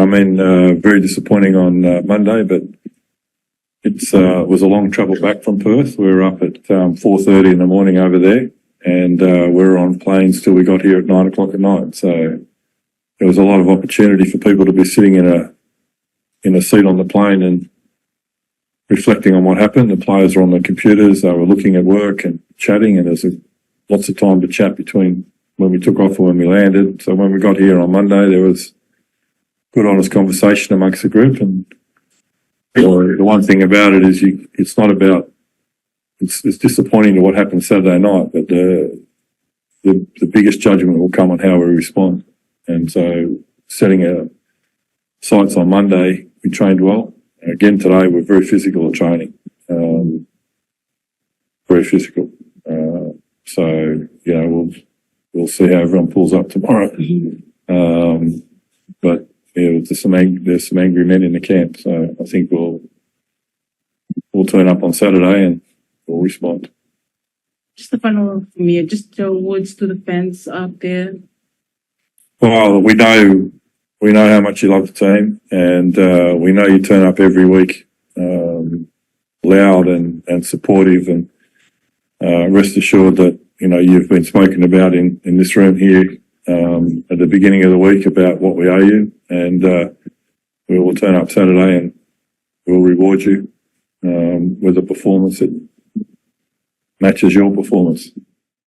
Very disappointing on Monday, but it was a long travel back from Perth. We were up at 4:30 in the morning over there, and we were on planes till we got here at 9 o'clock at night. So there was a lot of opportunity for people to be sitting in a seat on the plane and reflecting on what happened. The players were on their computers, they were looking at work and chatting, and there's lots of time to chat between when we took off and when we landed. So when we got here on Monday, there was good, honest conversation amongst the group. And the one thing about it is it's not about, it's disappointing to what happened Saturday night, but the biggest judgment will come on how we respond. And so setting our sights on Monday, we trained well. Again today, we're very physical at training, very physical. We'll see how everyone pulls up tomorrow. But yeah, there's some angry men in the camp, so I think we'll turn up on Saturday and we'll respond. Just the final one from you, just your words to the fans out there. Well, we know how much you love the team, and we know you turn up every week, loud and supportive, and rest assured that you've been spoken about in this room here at the beginning of the week about what we owe you, and we will turn up Saturday and we'll reward you with a performance that matches your performance.